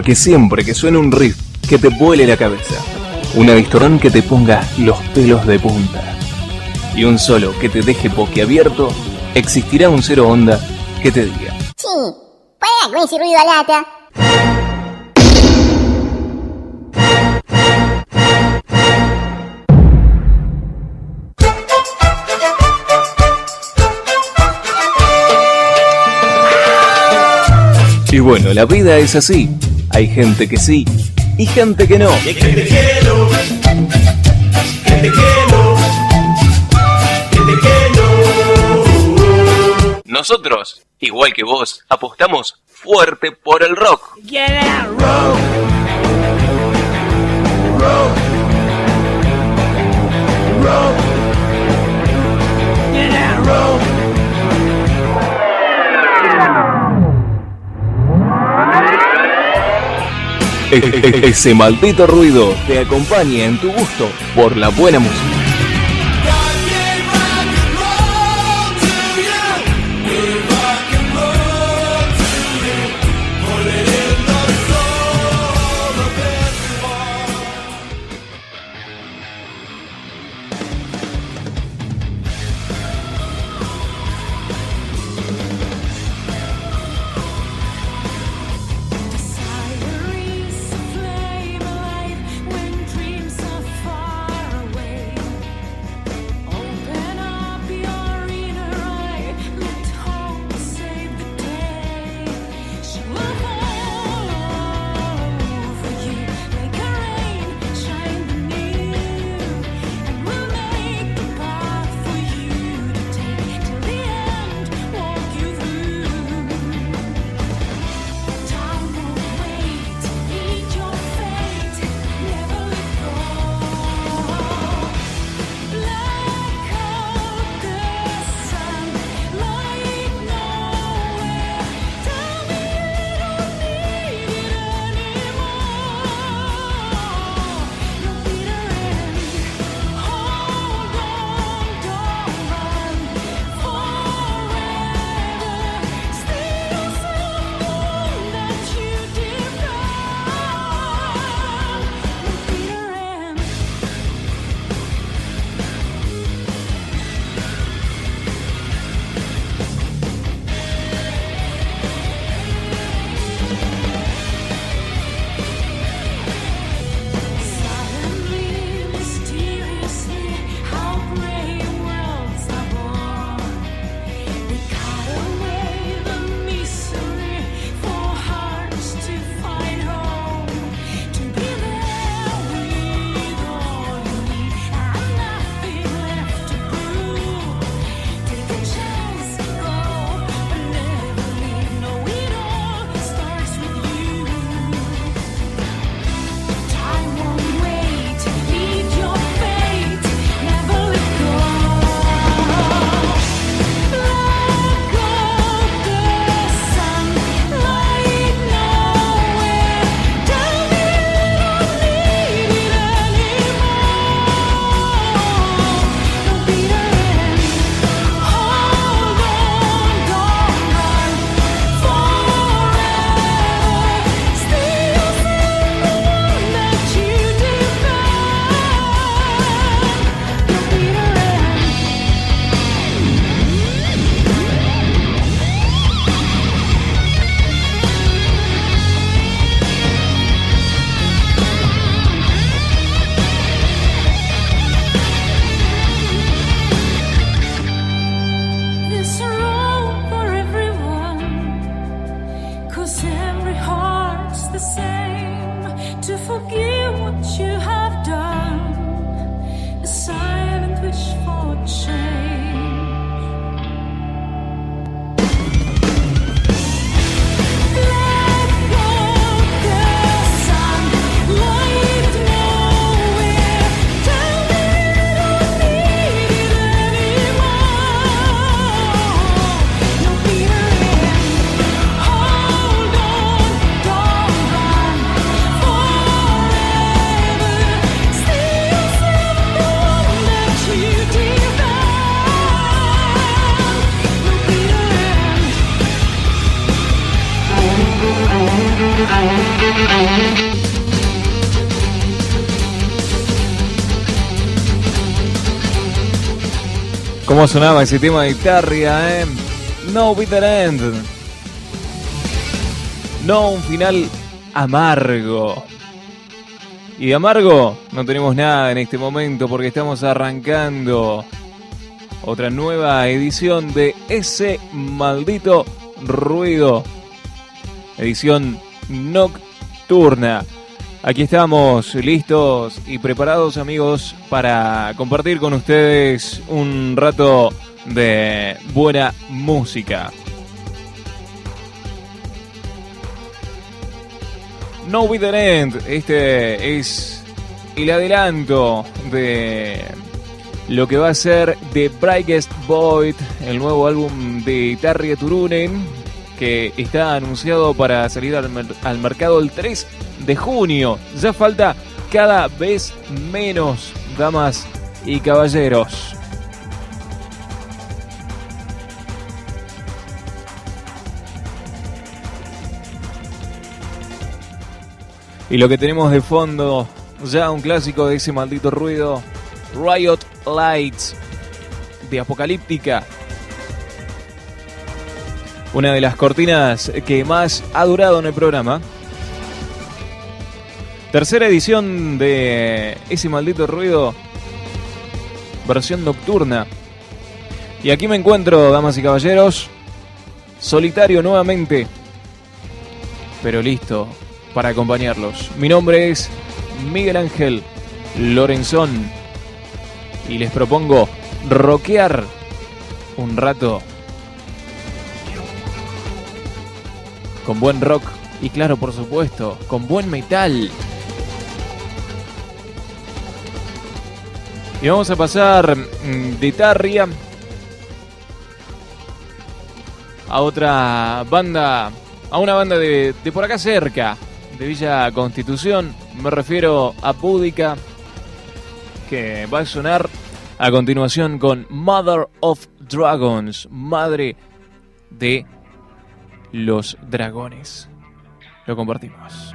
Porque siempre que suene un riff que te vuele la cabeza, una distorsión que te ponga los pelos de punta y un solo que te deje boquiabierto, existirá un cero onda que te diga: sí, para con ese ruido a lata. Y bueno, la vida es así. Hay gente que sí y gente que no. Que te quiero, que te quiero, que te quiero. Nosotros, igual que vos, apostamos fuerte por el rock. Get out, rock, rock, rock, get out, rock. Ese maldito ruido te acompaña en tu gusto por la buena música. ¿Cómo sonaba ese tema de Tarja, No bitter end. No un final amargo. Y de amargo no tenemos nada en este momento porque estamos arrancando otra nueva edición de Ese Maldito Ruido. Edición nocturna. Aquí estamos listos y preparados, amigos, para compartir con ustedes un rato de buena música. No bitter end, este es el adelanto de lo que va a ser The Brightest Void, el nuevo álbum de Tarja Turunen, que está anunciado para salir al mercado el 3 de junio. Ya falta cada vez menos, damas y caballeros. Y lo que tenemos de fondo, ya un clásico de Ese Maldito Ruido, Riot Lights, de Apocalíptica. Una de las cortinas que más ha durado en el programa. Tercera edición de Ese Maldito Ruido, versión nocturna. Y aquí me encuentro, damas y caballeros, solitario nuevamente, pero listo para acompañarlos. Mi nombre es Miguel Ángel Lorenzón y les propongo rockear un rato con buen rock y, claro, por supuesto, con buen metal. Y vamos a pasar de Tarja a otra banda, a una banda de por acá cerca, de Villa Constitución. Me refiero a Boudika, que va a sonar a continuación con Mother of Dragons, madre de los dragones. Lo compartimos.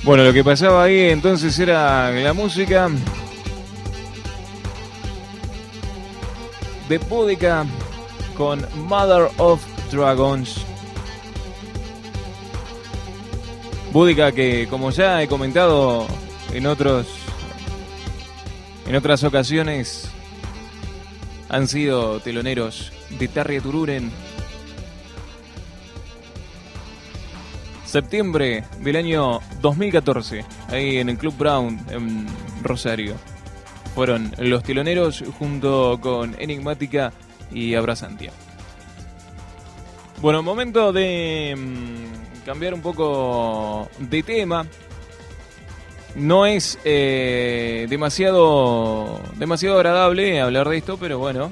Bueno, lo que pasaba ahí entonces era la música de Boudika con Mother of Dragons. Boudika, que como ya he comentado en otras ocasiones, han sido teloneros de Tarja Turunen. Septiembre del año 2014, ahí en el Club Brown en Rosario. Fueron los teloneros junto con Enigmática y Abrasantia. Bueno, momento de cambiar un poco de tema. No es demasiado agradable hablar de esto, pero bueno,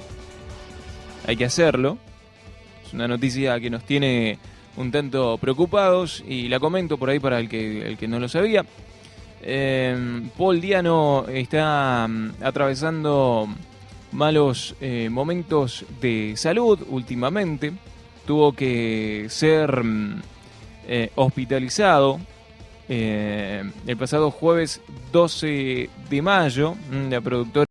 hay que hacerlo. Es una noticia que nos tiene un tanto preocupados y la comento por ahí para el que no lo sabía. Paul Diano está atravesando malos momentos de salud últimamente. Tuvo que ser hospitalizado el pasado jueves 12 de mayo. La productora